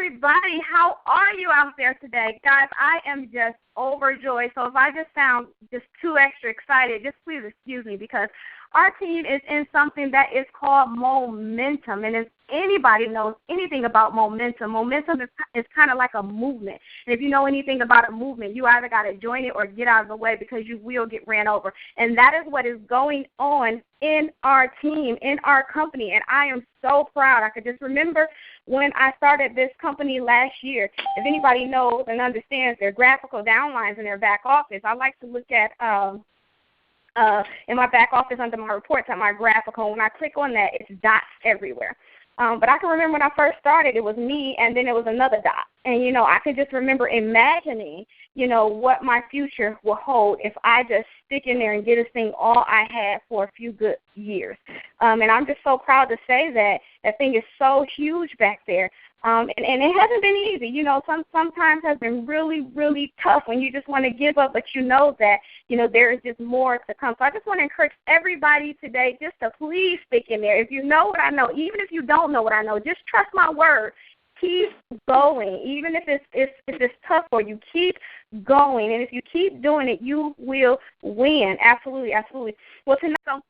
everybody. How are you out there today? Guys, I am just overjoyed. So if I just sound just too extra excited, just please excuse me, because our team is in something that is called momentum. And if anybody knows anything about momentum, momentum is kind of like a movement. And if you know anything about a movement, you either got to join it or get out of the way, because you will get ran over. And that is what is going on in our team, in our company. And I am so proud. I could just remember when I started this company last year. If anybody knows and understands their graphical downlines in their back office, I like to look at in my back office under my reports at my graphical. When I click on that, it's dots everywhere. But I can remember when I first started, it was me, and then it was another dot. And, I can just remember imagining, what my future will hold if I just stick in there and get this thing all I had for a few good years. And I'm just so proud to say that that thing is so huge back there. And it hasn't been easy. Sometimes has been really, really tough when you just want to give up, but that, there is just more to come. So I just want to encourage everybody today just to please stick in there. If you know what I know, even if you don't know what I know, just trust my word. Keep going. Even if it's tough for you, keep going. And if you keep doing it, you will win. Absolutely, absolutely. Well, tonight,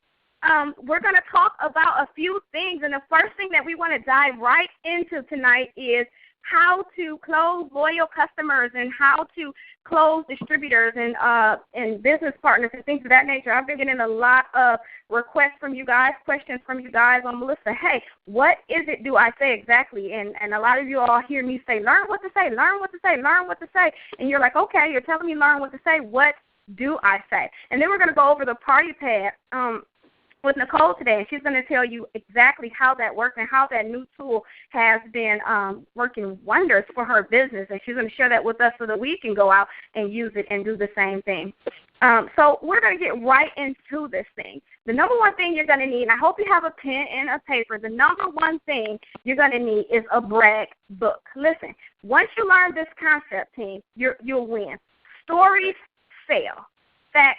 we're going to talk about a few things, and the first thing that we want to dive right into tonight is how to close loyal customers and how to close distributors and business partners and things of that nature. I've been getting a lot of requests from you guys, questions from you guys on Melissa. Hey, what is it do I say exactly? And a lot of you all hear me say, learn what to say, learn what to say, learn what to say. And you're like, okay, you're telling me learn what to say. What do I say? And then we're going to go over the party pad with Nicole today, and she's going to tell you exactly how that works and how that new tool has been working wonders for her business, and she's going to share that with us so that we can go out and use it and do the same thing. So we're going to get right into this thing. The number one thing you're going to need, and I hope you have a pen and a paper, the number one thing you're going to need is a brag book. Listen, once you learn this concept, team, you'll win. Stories sell. Facts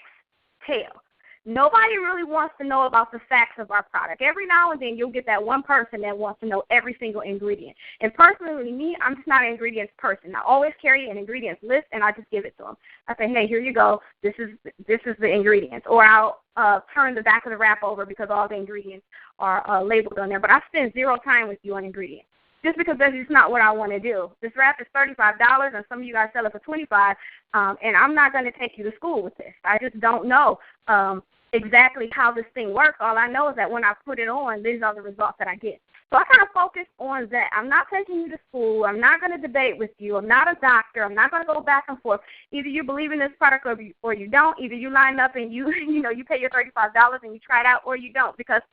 tell. Nobody really wants to know about the facts of our product. Every now and then you'll get that one person that wants to know every single ingredient. And personally, me, I'm just not an ingredients person. I always carry an ingredients list, and I just give it to them. I say, hey, here you go. This is the ingredients. Or I'll turn the back of the wrap over because all the ingredients are labeled on there. But I spend zero time with you on ingredients, just because that's just not what I want to do. This wrap is $35, and some of you guys sell it for $25, and I'm not going to take you to school with this. I just don't know exactly how this thing works. All I know is that when I put it on, these are the results that I get. So I kind of focus on that. I'm not taking you to school. I'm not going to debate with you. I'm not a doctor. I'm not going to go back and forth. Either you believe in this product or you don't. Either you line up and you pay your $35 and you try it out, or you don't, because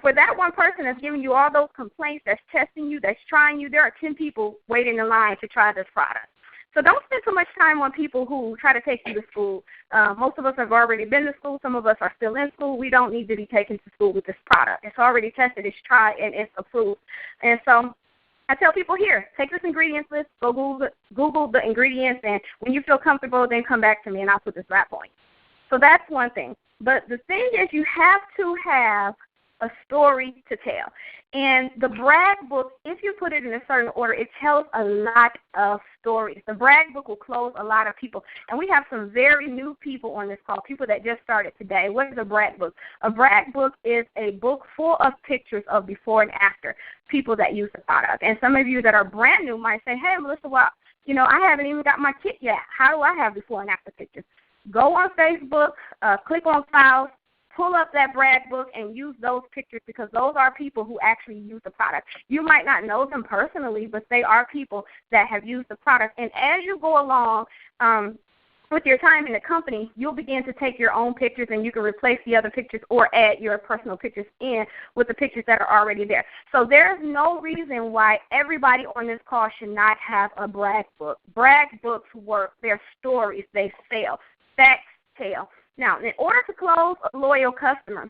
for that one person that's giving you all those complaints, that's testing you, that's trying you, there are 10 people waiting in line to try this product. So don't spend so much time on people who try to take you to school. Most of us have already been to school. Some of us are still in school. We don't need to be taken to school with this product. It's already tested, it's tried, and it's approved. And so I tell people here, take this ingredients list, go Google the ingredients, and when you feel comfortable, then come back to me, and I'll put this wrap on. So that's one thing. But the thing is, you have to have a story to tell. And the brag book, if you put it in a certain order, it tells a lot of stories. The brag book will close a lot of people. And we have some very new people on this call, people that just started today. What is a brag book? A brag book is a book full of pictures of before and after people that use the product. And some of you that are brand new might say, hey, Melissa, well, I haven't even got my kit yet. How do I have before and after pictures? Go on Facebook, click on files, pull up that brag book and use those pictures, because those are people who actually use the product. You might not know them personally, but they are people that have used the product. And as you go along with your time in the company, you'll begin to take your own pictures, and you can replace the other pictures or add your personal pictures in with the pictures that are already there. So there's no reason why everybody on this call should not have a brag book. Brag books work. They're stories. They sell. Facts tell. Now, in order to close a loyal customer,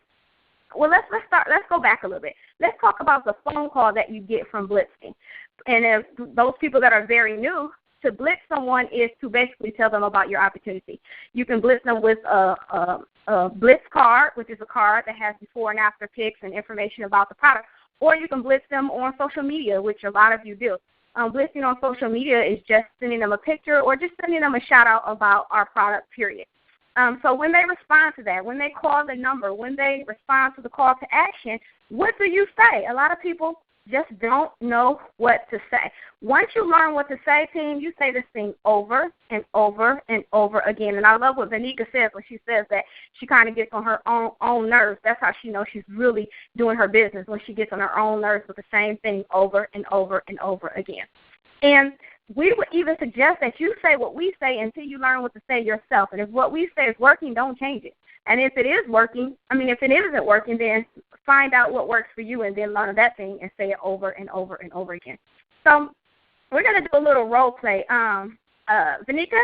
well, let's go back a little bit. Let's talk about the phone call that you get from blitzing. And if those people that are very new, to blitz someone is to basically tell them about your opportunity. You can blitz them with a blitz card, which is a card that has before and after pics and information about the product, or you can blitz them on social media, which a lot of you do. listing on social media is just sending them a picture or just sending them a shout-out about our product, period. So when they respond to that, when they call the number, when they respond to the call to action, what do you say? A lot of people just don't know what to say. Once you learn what to say, team, you say this thing over and over and over again. And I love what Vanika says when she says that she kind of gets on her own nerves. That's how she knows she's really doing her business, when she gets on her own nerves with the same thing over and over and over again. And we would even suggest that you say what we say until you learn what to say yourself. And if what we say is working, don't change it. And if it is working, if it isn't working, then find out what works for you and then learn that thing and say it over and over and over again. So we're going to do a little role play. Vanika,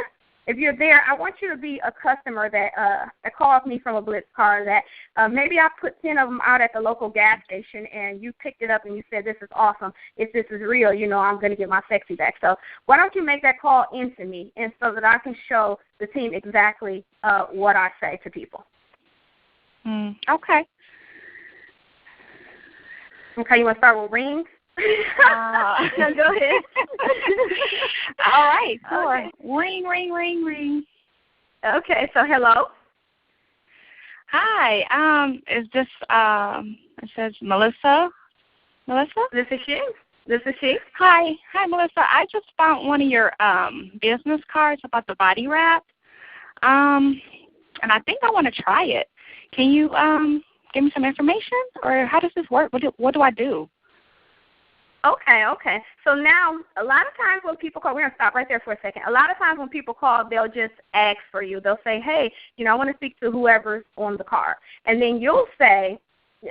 if you're there, I want you to be a customer that calls me from a Blitz car that maybe I put 10 of them out at the local gas station and you picked it up and you said, this is awesome. If this is real, I'm going to get my sexy back. So why don't you make that call into me and so that I can show the team exactly what I say to people. Okay. Okay, you want to start with rings? No, go ahead. All right, sure. Okay. Ring, ring, ring, ring. Okay, so hello. Hi. Is this it says Melissa? Melissa? This is she. Hi, Melissa. I just found one of your business cards about the body wrap. And I think I want to try it. Can you give me some information, or how does this work? What do I do? Okay. So now, a lot of times when people call, we're going to stop right there for a second. A lot of times when people call, they'll just ask for you. They'll say, hey, I want to speak to whoever's on the card. And then you'll say,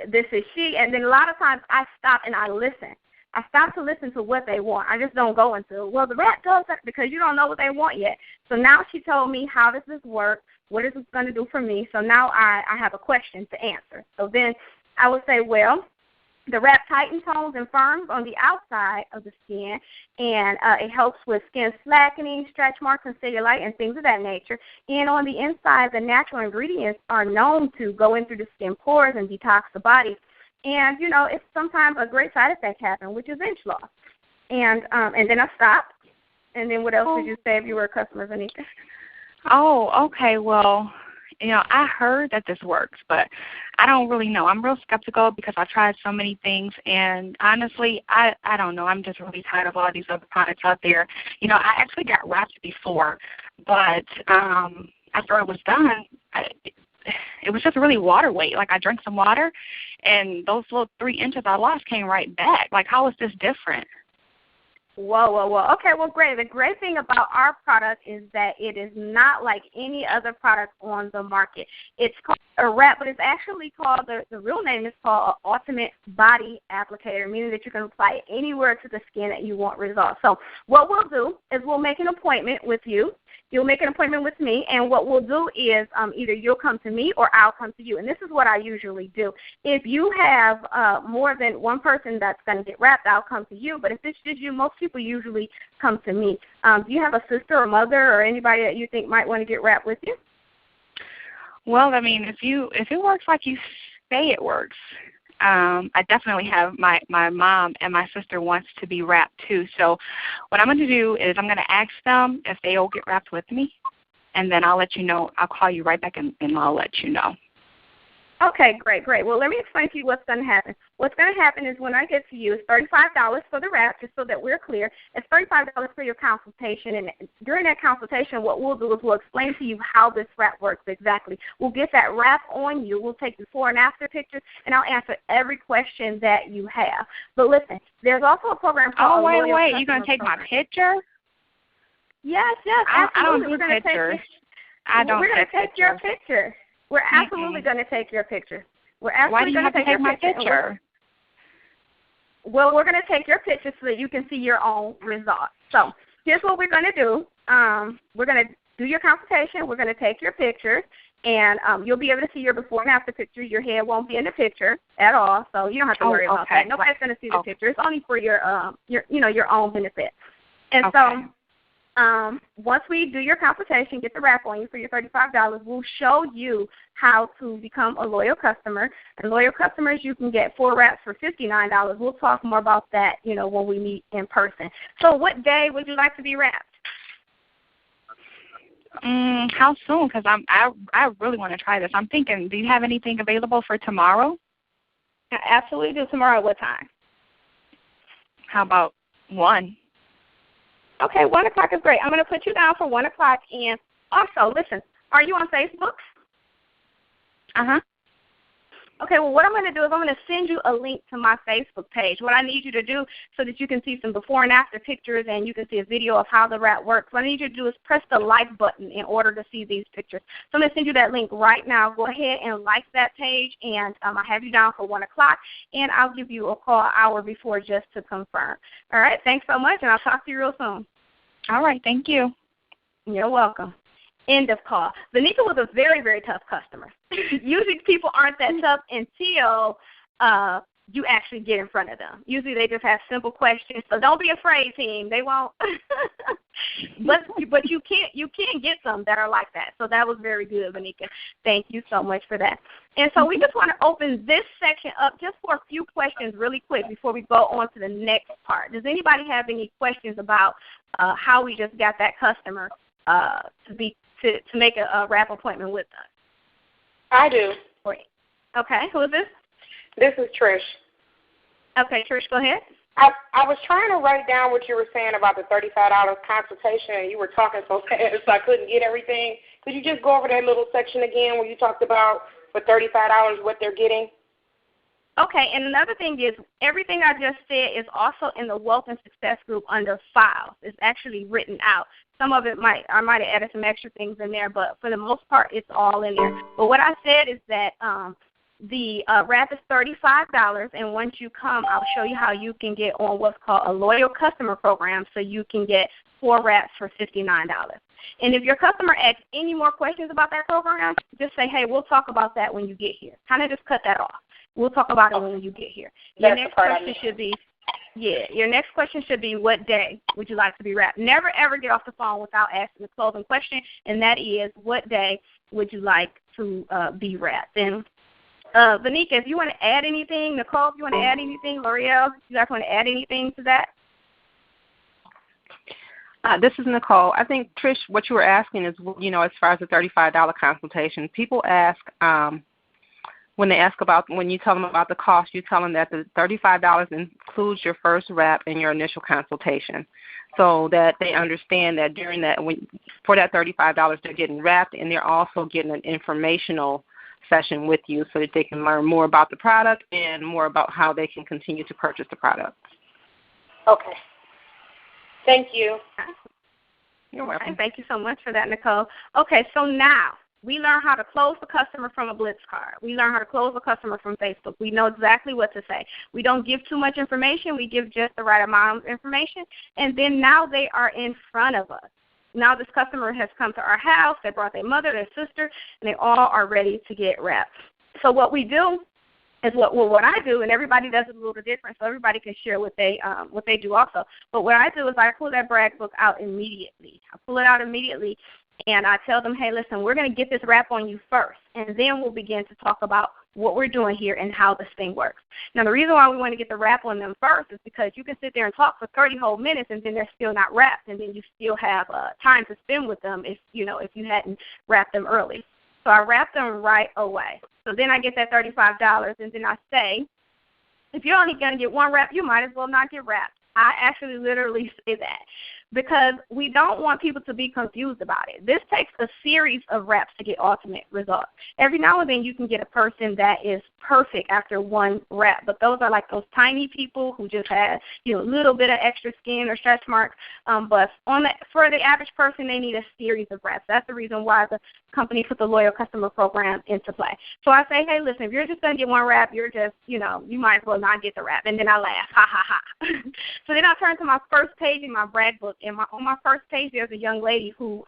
this is she. And then a lot of times I stop and I listen. I stop to listen to what they want. I just don't go into, well, the rep does that, because you don't know what they want yet. So now she told me, how does this work? What is this going to do for me? So now I have a question to answer. So then I would say, well, the wrap tightens, tones, and firms on the outside of the skin, and it helps with skin slackening, stretch marks, and cellulite, and things of that nature. And on the inside, the natural ingredients are known to go in through the skin pores and detox the body. And, it's sometimes a great side effect happen, which is inch loss. And then I stopped. And then what else would you say if you were a customer, Vanika? Oh, okay. Well, I heard that this works, but I don't really know. I'm real skeptical because I've tried so many things, and honestly, I don't know. I'm just really tired of all these other products out there. I actually got wrapped before, but after it was done, it was just really water weight. Like, I drank some water, and those little 3 inches I lost came right back. Like, how is this different? Whoa. Okay, well, great. The great thing about our product is that it is not like any other product on the market. It's called a wrap, but it's actually called, the real name is called an Ultimate Body Applicator, meaning that you can apply it anywhere to the skin that you want results. So what we'll do is we'll make an appointment with you. You'll make an appointment with me, and what we'll do is either you'll come to me or I'll come to you. And this is what I usually do. If you have more than one person that's going to get wrapped, I'll come to you. But if it's just you, most people usually come to me. Do you have a sister or mother or anybody that you think might want to get wrapped with you? Well, if it works like you say it works, I definitely have my mom and my sister wants to be wrapped too. So what I'm going to do is I'm going to ask them if they'll get wrapped with me, and then I'll let you know. I'll call you right back and I'll let you know. Okay, great. Well, let me explain to you what's going to happen. What's going to happen is when I get to you, it's $35 for the wrap, just so that we're clear. It's $35 for your consultation, and during that consultation, what we'll do is we'll explain to you how this wrap works exactly. We'll get that wrap on you. We'll take before and after pictures, and I'll answer every question that you have. But listen, there's also a program called wait. You're going to take my picture? Yes, absolutely. I don't do pictures. We're going to take your picture. We're absolutely going to take your picture. Why do you have to take my picture? Well, we're going to take your picture so that you can see your own results. So here's what we're going to do. We're going to do your consultation. We're going to take your picture, and you'll be able to see your before and after picture. Your head won't be in the picture at all, so you don't have to worry about that. Nobody's going to see the picture. It's only for your own benefit. And so once we do your consultation, get the wrap on you for your $35, we'll show you how to become a loyal customer. And loyal customers, you can get 4 wraps for $59. We'll talk more about that, when we meet in person. So what day would you like to be wrapped? How soon? Because I really want to try this. I'm thinking, do you have anything available for tomorrow? I absolutely do. Tomorrow at what time? How about 1? Okay, 1 o'clock is great. I'm going to put you down for 1 o'clock. And also, listen, are you on Facebook? Uh-huh. Okay, well, what I'm going to do is I'm going to send you a link to my Facebook page. What I need you to do so that you can see some before and after pictures and you can see a video of how the wrap works, what I need you to do is press the like button in order to see these pictures. So I'm going to send you that link right now. Go ahead and like that page, and I have you down for 1 o'clock, and I'll give you a call an hour before just to confirm. All right, thanks so much, and I'll talk to you real soon. All right, thank you. You're welcome. End of call. Vanika was a very, very tough customer. Usually people aren't that tough until you actually get in front of them. Usually they just have simple questions. So don't be afraid, team. They won't. but you can get some that are like that. So that was very good, Vanika. Thank you so much for that. And so we just want to open this section up just for a few questions really quick before we go on to the next part. Does anybody have any questions about how we just got that customer to make a wrap appointment with us? I do. Okay, who is this? This is Trish. Okay, Trish, go ahead. I was trying to write down what you were saying about the $35 consultation, and you were talking so fast so I couldn't get everything. Could you just go over that little section again where you talked about for $35 what they're getting? Okay, and another thing is everything I just said is also in the Wealth and Success group under files. It's actually written out. Some of it I might have added some extra things in there, but for the most part, it's all in there. But what I said is that the wrap is $35, and once you come, I'll show you how you can get on what's called a loyal customer program, so you can get 4 wraps for $59. And if your customer asks any more questions about that program, just say, hey, we'll talk about that when you get here. Kind of just cut that off. We'll talk about it when you get here. Your next question should be, your next question should be, what day would you like to be wrapped? Never, ever get off the phone without asking the closing question, and that is, what day would you like to be wrapped? And Vanika, if you want to add anything, Nicole, if you want to add anything, L'Oreal, if you guys want to add anything to that? This is Nicole. I think, Trish, what you were asking is, as far as the $35 consultation, people ask, when you tell them about the cost, you tell them that the $35 includes your first wrap and your initial consultation, so that they understand that during that, for that $35, they're getting wrapped, and they're also getting an informational session with you so that they can learn more about the product and more about how they can continue to purchase the product. Okay. Thank you. You're welcome. Thank you so much for that, Nicole. Okay, so now we learn how to close the customer from a Blitz card. We learn how to close the customer from Facebook. We know exactly what to say. We don't give too much information. We give just the right amount of information. And then now they are in front of us. Now this customer has come to our house. They brought their mother, their sister, and they all are ready to get wrapped. So what we do is what I do, and everybody does it a little different, so everybody can share what they do also. But what I do is I pull that brag book out immediately. I pull it out immediately, and I tell them, hey, listen, we're going to get this wrap on you first, and then we'll begin to talk about what we're doing here and how this thing works. Now, the reason why we want to get the wrap on them first is because you can sit there and talk for 30 whole minutes, and then they're still not wrapped, and then you still have time to spend with them if you hadn't wrapped them early. So I wrap them right away. So then I get that $35, and then I say, if you're only going to get 1 wrap, you might as well not get wrapped. I actually literally say that because we don't want people to be confused about it. This takes a series of wraps to get ultimate results. Every now and then you can get a person that is perfect after 1 wrap, but those are like those tiny people who just have a little bit of extra skin or stretch marks. But for the average person, they need a series of wraps. That's the reason why the company put the loyal customer program into play. So I say, hey, listen, if you're just going to get 1 wrap, you're just, you might as well not get the wrap. And then I laugh, ha, ha, ha. So then I turn to my first page in my brag book, on my first page, there's a young lady who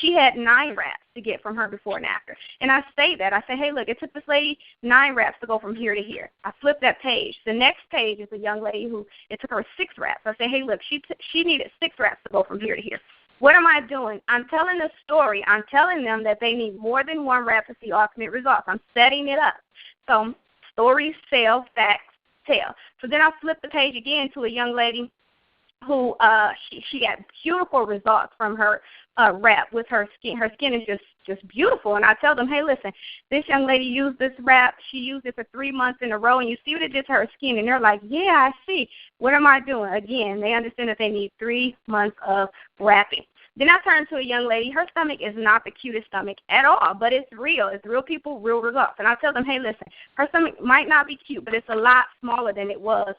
she had 9 wraps to get from her before and after. And I say that. I say, hey, look, it took this lady 9 wraps to go from here to here. I flip that page. The next page is a young lady who it took her 6 wraps. I say, hey, look, she needed 6 wraps to go from here to here. What am I doing? I'm telling the story. I'm telling them that they need more than 1 wrap to see ultimate results. I'm setting it up. So stories sell, facts tell. So then I flip the page again to a young lady who she got beautiful results from her wrap with her skin. Her skin is just beautiful. And I tell them, hey, listen, this young lady used this wrap. She used it for 3 months in a row, and you see what it did to her skin. And they're like, yeah, I see. What am I doing? Again, they understand that they need 3 months of wrapping. Then I turn to a young lady. Her stomach is not the cutest stomach at all, but it's real. It's real people, real results. And I tell them, hey, listen, her stomach might not be cute, but it's a lot smaller than it was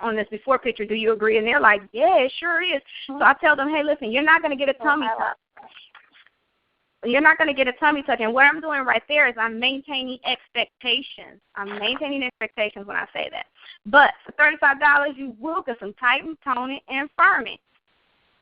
on this before picture. Do you agree? And they're like, yeah, it sure is. So I tell them, hey, listen, you're not going to get a tummy tuck. You're not going to get a tummy tuck. And what I'm doing right there is I'm maintaining expectations. I'm maintaining expectations when I say that. But for $35, you will get some tighten, toning, and firming.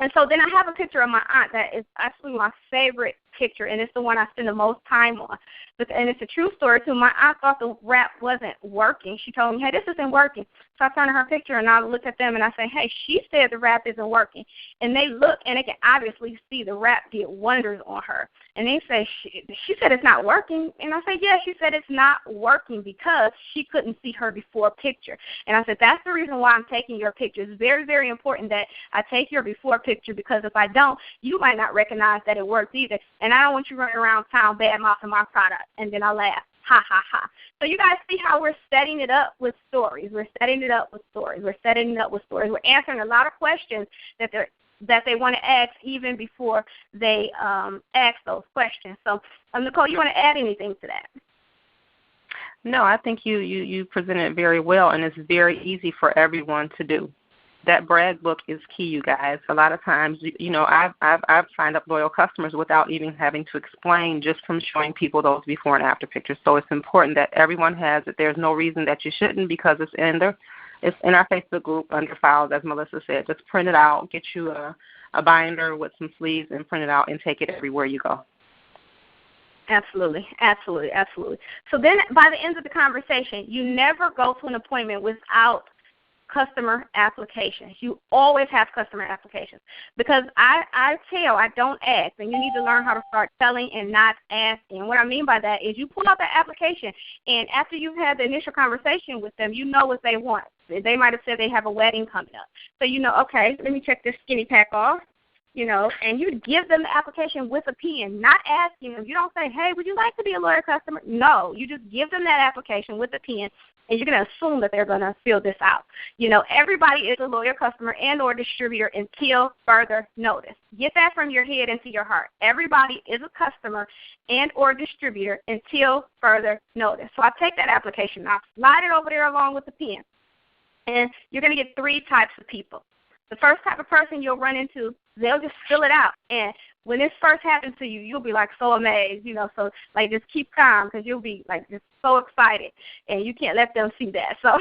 And so then I have a picture of my aunt that is actually my favorite picture, and it's the one I spend the most time on. And it's a true story, too. My aunt thought the wrap wasn't working. She told me, hey, this isn't working. So I turn to her picture, and I look at them, and I say, hey, she said the wrap isn't working. And they look, and they can obviously see the wrap did wonders on her. And they say, she said it's not working. And I say, yeah, she said it's not working because she couldn't see her before picture. And I said, that's the reason why I'm taking your picture. It's very, very important that I take your before picture, because if I don't, you might not recognize that it works either. And I don't want you running around town bad-mouthing my product. And then I laugh. Ha, ha, ha. So you guys see how we're setting it up with stories. We're setting it up with stories. We're setting it up with stories. We're answering a lot of questions that they want to ask even before they ask those questions. So, Nicole, you want to add anything to that? No, I think you presented it very well, and it's very easy for everyone to do. That brag book is key, you guys. A lot of times, I've signed up loyal customers without even having to explain, just from showing people those before and after pictures. So it's important that everyone has it. There's no reason that you shouldn't, because it's in our Facebook group under files, as Melissa said. Just print it out, get you a binder with some sleeves, and print it out and take it everywhere you go. Absolutely, absolutely, absolutely. So then by the end of the conversation, you never go to an appointment without customer applications. You always have customer applications, because I don't ask, and you need to learn how to start telling and not asking. What I mean by that is you pull out that application, and after you've had the initial conversation with them, you know what they want. They might have said they have a wedding coming up. So you know, okay, let me check this skinny pack off. And you give them the application with a pen, not asking them. You don't say, hey, would you like to be a loyal customer? No, you just give them that application with a pen, and you're going to assume that they're going to fill this out. Everybody is a loyal customer and or distributor until further notice. Get that from your head into your heart. Everybody is a customer and or distributor until further notice. So I take that application, I'll slide it over there along with the pen, and you're going to get 3 types of people. The first type of person you'll run into, they'll just fill it out. And when this first happens to you, you'll be like so amazed, so like just keep calm, because you'll be like just so excited, and you can't let them see that. So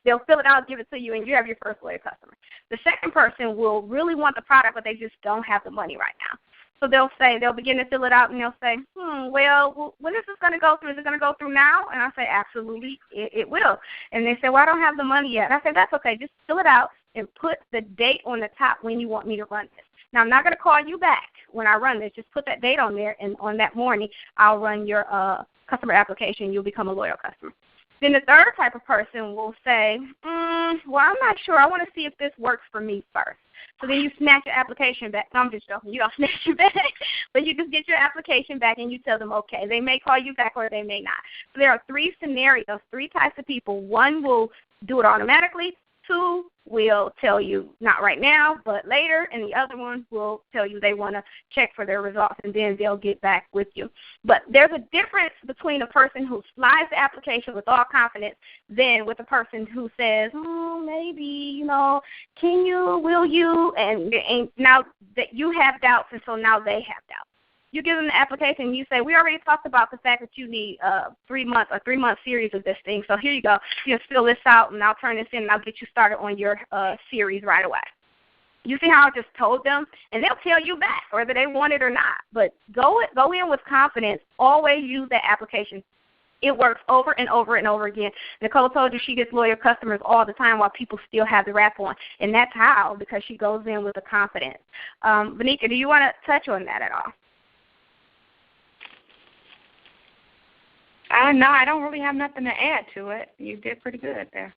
they'll fill it out, give it to you, and you have your first loyal customer. The second person will really want the product, but they just don't have the money right now. So they'll begin to fill it out, and they'll say, well, when is this going to go through? Is it going to go through now? And I say, absolutely, it will. And they say, well, I don't have the money yet. And I say, that's okay. Just fill it out and put the date on the top when you want me to run this. Now, I'm not going to call you back when I run this. Just put that date on there, and on that morning, I'll run your customer application. You'll become a loyal customer. Then the third type of person will say, well, I'm not sure. I want to see if this works for me first. So then you snatch your application back. No, I'm just joking. You don't snatch it back. But you just get your application back, and you tell them, okay. They may call you back, or they may not. So there are 3 scenarios, 3 types of people. 1 will do it automatically. 2 will tell you not right now, but later, and the other one will tell you they want to check for their results, and then they'll get back with you. But there's a difference between a person who slides the application with all confidence than with a person who says, maybe, can you, will you, and now that you have doubts, and so now they have doubts. You give them the application, and you say, we already talked about the fact that you need a 3-month series of this thing. So here you go. You just fill this out, and I'll turn this in, and I'll get you started on your series right away. You see how I just told them? And they'll tell you back whether they want it or not. But go in with confidence. Always use that application. It works over and over and over again. Nicole told you she gets loyal customers all the time while people still have the wrap on. And that's how, because she goes in with the confidence. Vanika, do you want to touch on that at all? No, I don't really have nothing to add to it. You did pretty good there.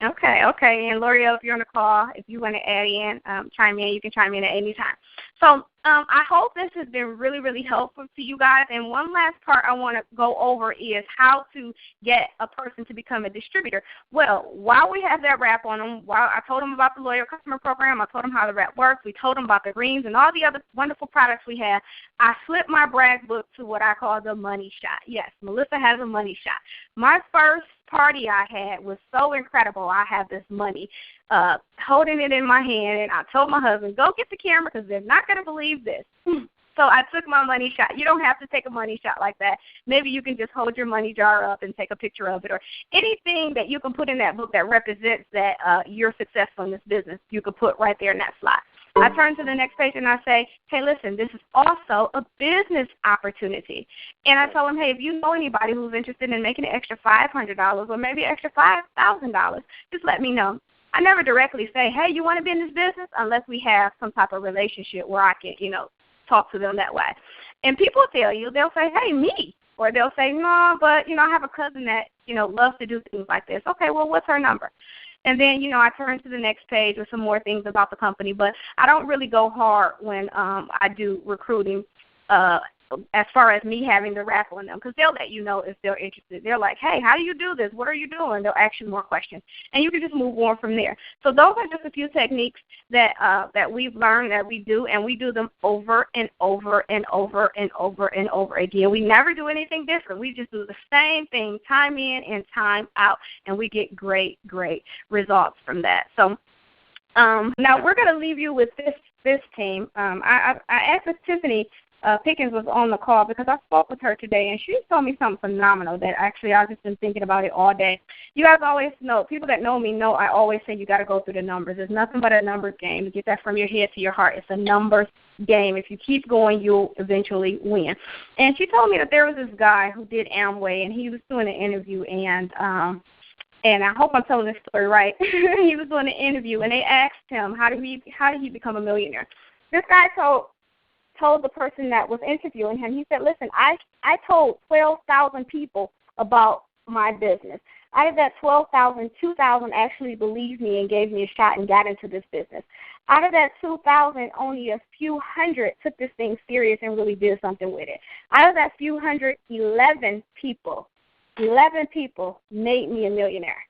Okay. And L'Oreal, if you're on the call, if you want to add in, chime in, you can chime in at any time. So I hope this has been really, really helpful to you guys. And one last part I want to go over is how to get a person to become a distributor. Well, while we have that wrap on them, while I told them about the Loyal Customer Program, I told them how the wrap works, we told them about the greens and all the other wonderful products we have, I flipped my brag book to what I call the money shot. Yes, Melissa has a money shot. My first party I had was so incredible. I have this money, holding it in my hand, and I told my husband, go get the camera because they're not going to believe this. So I took my money shot. You don't have to take a money shot like that. Maybe you can just hold your money jar up and take a picture of it, or anything that you can put in that book that represents that you're successful in this business, you can put right there in that slot. I turn to the next page and I say, hey, listen, this is also a business opportunity. And I tell them, hey, if you know anybody who's interested in making an extra $500 or maybe extra $5,000, just let me know. I never directly say, hey, you want to be in this business, unless we have some type of relationship where I can, talk to them that way. And people tell you, they'll say, hey, me. Or they'll say, no, but, I have a cousin that, loves to do things like this. Okay, well, what's her number? And then, I turn to the next page with some more things about the company. But I don't really go hard when I do recruiting as far as me having the wrap on them, because they'll let you know if they're interested. They're like, hey, how do you do this? What are you doing? They'll ask you more questions, and you can just move on from there. So those are just a few techniques that we've learned that we do, and we do them over and over and over and over and over again. We never do anything different. We just do the same thing time in and time out, and we get great, great results from that. So now we're going to leave you with this team. I asked Tiffany Pickens was on the call because I spoke with her today, and she told me something phenomenal that actually I've just been thinking about it all day. You guys always know, people that know me know I always say you got to go through the numbers. It's nothing but a numbers game. To get that from your head to your heart, it's a numbers game. If you keep going, you'll eventually win. And she told me that there was this guy who did Amway, and he was doing an interview, and I hope I'm telling this story right. He was doing an interview, and they asked him, how did he become a millionaire? This guy told the person that was interviewing him, he said, listen, I told 12,000 people about my business. Out of that 12,000, 2,000 actually believed me and gave me a shot and got into this business. Out of that 2,000, only a few hundred took this thing serious and really did something with it. Out of that few hundred, 11 people made me a millionaire.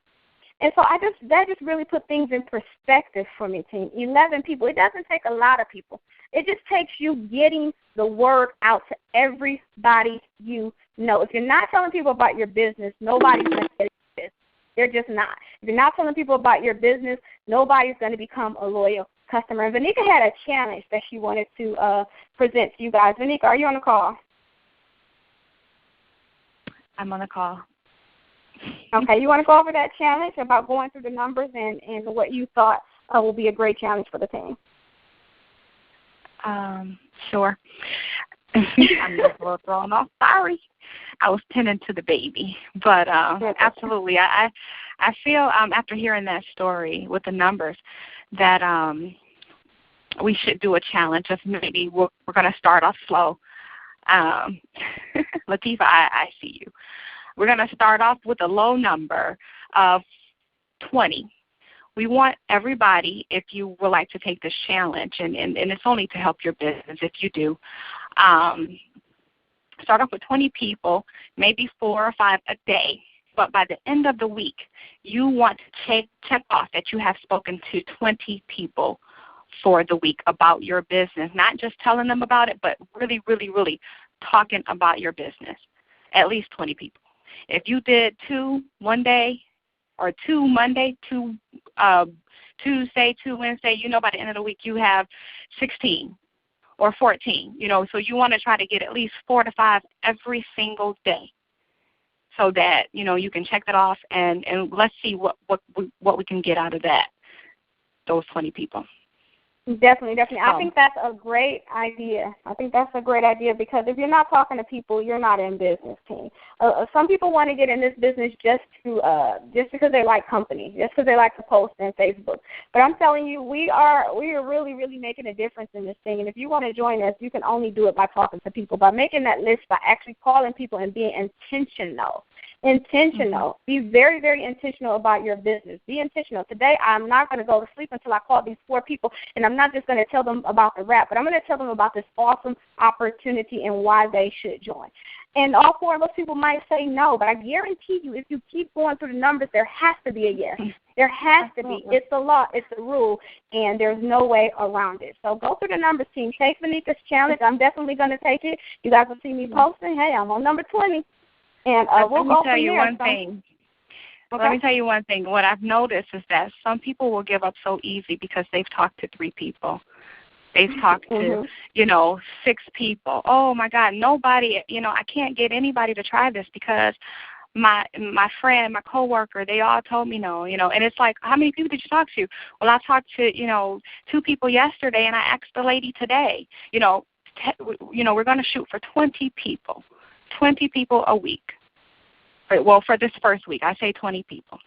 And so that just really put things in perspective for me, team. 11 people. It doesn't take a lot of people. It just takes you getting the word out to everybody you know. If you're not telling people about your business, nobody's going to get it. They're just not. If you're not telling people about your business, nobody's going to become a loyal customer. And Vanika had a challenge that she wanted to present to you guys. Vanika, are you on the call? I'm on the call. Okay, you want to go over that challenge about going through the numbers and what you thought will be a great challenge for the team? Sure. I'm just a little thrown off. Sorry. I was tending to the baby. But absolutely, I feel after hearing that story with the numbers that we should do a challenge of maybe we're going to start off slow. Latifah, I see you. We're going to start off with a low number of 20. We want everybody, if you would like to take this challenge, and it's only to help your business if you do, start off with 20 people, maybe 4 or 5 a day. But by the end of the week, you want to check off that you have spoken to 20 people for the week about your business, not just telling them about it, but really, really, really talking about your business, at least 20 people. If you did 2 one day or 2 Monday, 2 Tuesday, 2 Wednesday, by the end of the week you have 16 or 14, so you want to try to get at least 4 to 5 every single day so that, you can check that off and let's see what we can get out of that, those 20 people. Definitely. I think that's a great idea. Because if you're not talking to people, you're not in business, team. Some people want to get in this business just because they like company, just because they like to post on Facebook. But I'm telling you, we are really, really making a difference in this thing. And if you want to join us, you can only do it by talking to people, by making that list, by actually calling people and being intentional. Be very, very intentional about your business. Be intentional. Today, I'm not going to go to sleep until I call these 4 people, and I'm not just going to tell them about the wrap, but I'm going to tell them about this awesome opportunity and why they should join. And all 4 of those people might say no, but I guarantee you, if you keep going through the numbers, there has to be a yes. There has to be. It's the law. It's the rule, and there's no way around it. So go through the numbers, team. Take Vanika's challenge. I'm definitely going to take it. You guys will see me posting. Hey, I'm on number 20. And we'll go from there. Let me tell you one thing. Okay. Let me tell you one thing. What I've noticed is that some people will give up so easy because they've talked to 3 people. They've talked to, 6 people. Oh, my God, nobody, I can't get anybody to try this because my friend, my coworker, they all told me no, And it's like, how many people did you talk to? Well, I talked to, 2 people yesterday, and I asked the lady today. We're going to shoot for 20 people. 20 people a week. Well, for this first week, I say 20 people.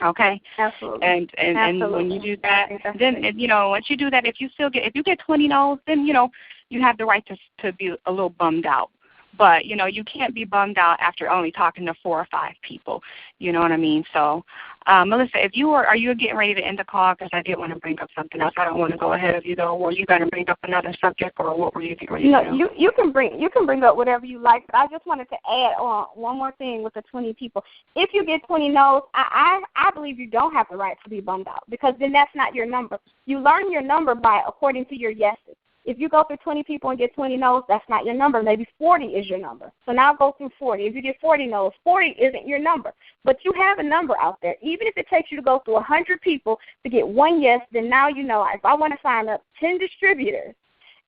Okay. Absolutely. And when you do that, then once you do that, if you get 20 no's, then you have the right to be a little bummed out. But you can't be bummed out after only talking to 4 or 5 people. You know what I mean? So, Melissa, are you getting ready to end the call? Because I did want to bring up something else. I don't want to go ahead of you though. Were you going to bring up another subject, or what were you getting ready to do? No, you can bring up whatever you like. But I just wanted to add on one more thing with the 20 people. If you get 20 no's, I believe you don't have the right to be bummed out, because then that's not your number. You learn your number according to your yeses. If you go through 20 people and get 20 no's, that's not your number. Maybe 40 is your number. So now go through 40. If you get 40 no's, 40 isn't your number. But you have a number out there. Even if it takes you to go through 100 people to get 1 yes, then now if I want to sign up 10 distributors,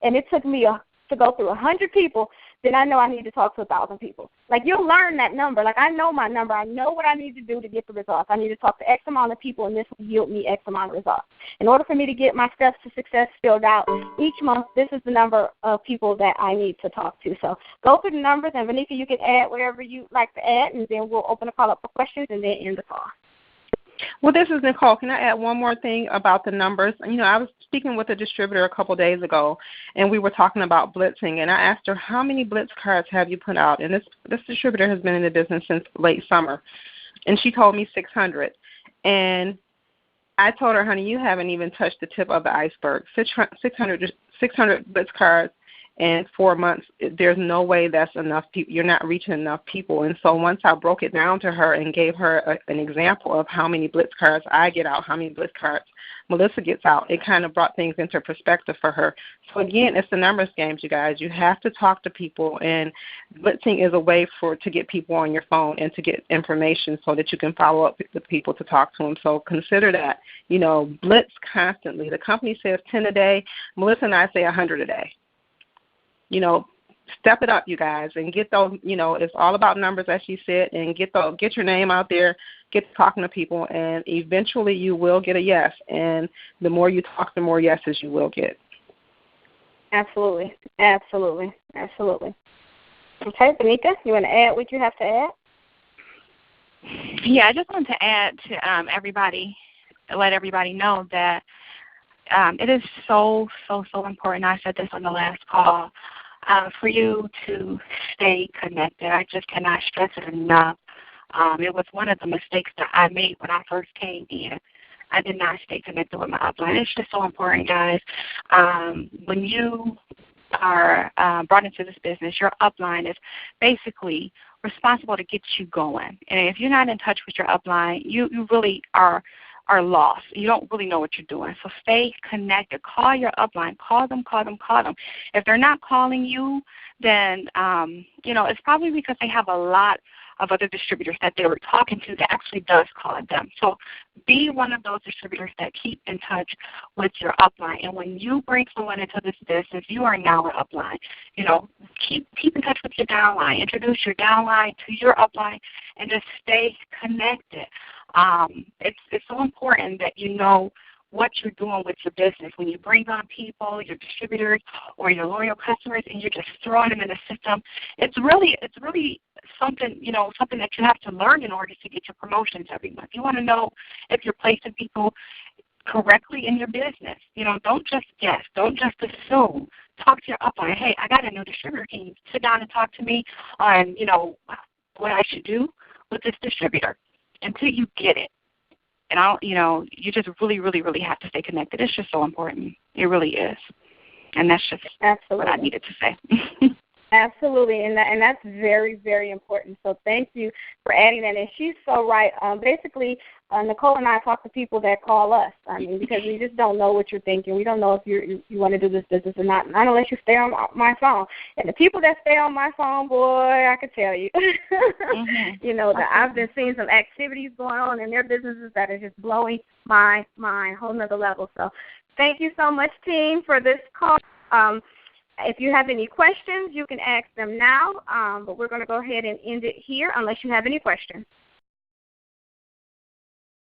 and it took me to go through 100 people, then I know I need to talk to 1,000 people. Like, you'll learn that number. Like, I know my number. I know what I need to do to get the results. I need to talk to X amount of people, and this will yield me X amount of results. In order for me to get my steps to success filled out each month, this is the number of people that I need to talk to. So go through the numbers, and Vanika, you can add whatever you like to add, and then we'll open the call up for questions and then end the call. Well, this is Nicole. Can I add one more thing about the numbers? I was speaking with a distributor a couple days ago, and we were talking about blitzing, and I asked her, how many blitz cards have you put out? And this distributor has been in the business since late summer, and she told me 600. And I told her, honey, you haven't even touched the tip of the iceberg. 600 blitz cards in 4 months, there's no way that's enough people. You're not reaching enough people. And so once I broke it down to her and gave her an example of how many blitz cards I get out, how many blitz cards Melissa gets out, it kind of brought things into perspective for her. So again, it's the numbers games, you guys. You have to talk to people, and blitzing is a way to get people on your phone and to get information so that you can follow up with people to talk to them. So consider that, blitz constantly. The company says 10 a day. Melissa and I say 100 a day. Step it up, you guys, and get those, it's all about numbers, as she said, and get your name out there, get talking to people, and eventually you will get a yes. And the more you talk, the more yeses you will get. Absolutely. Okay, Vanika, you want to add what you have to add? Yeah, I just want to add to everybody, let everybody know that it is so important. I said this on the last call. For you to stay connected. I just cannot stress it enough. It was one of the mistakes that I made when I first came in. I did not stay connected with my upline. It's just so important, guys. When you are brought into this business, your upline is basically responsible to get you going. And if you're not in touch with your upline, you really are lost. You don't really know what you're doing. So stay connected. Call your upline. Call them. If they're not calling you, then, it's probably because they have a lot of other distributors that they were talking to that actually does call them. So be one of those distributors that keep in touch with your upline. And when you bring someone into this business, you are now an upline. Keep in touch with your downline. Introduce your downline to your upline and just stay connected. It's so important that you know what you're doing with your business. When you bring on people, your distributors or your loyal customers, and you're just throwing them in the system, it's really something, something that you have to learn in order to get your promotions every month. You want to know if you're placing people correctly in your business. Don't just guess. Don't just assume. Talk to your upline. Hey, I got a new distributor. Can you sit down and talk to me on, what I should do with this distributor until you get it. And you just really, really, really have to stay connected. It's just so important. It really is. And that's just what I needed to say. Absolutely, and that's very, very important. So thank you for adding that. And she's so right. Basically, Nicole and I talk to people that call us. Because we just don't know what you're thinking. We don't know if you want to do this business or not unless you stay on my phone. And the people that stay on my phone, boy, I can tell you. I've been seeing some activities going on in their businesses that are just blowing my mind, whole nother level. So thank you so much, team, for this call. If you have any questions, you can ask them now, but we're going to go ahead and end it here unless you have any questions.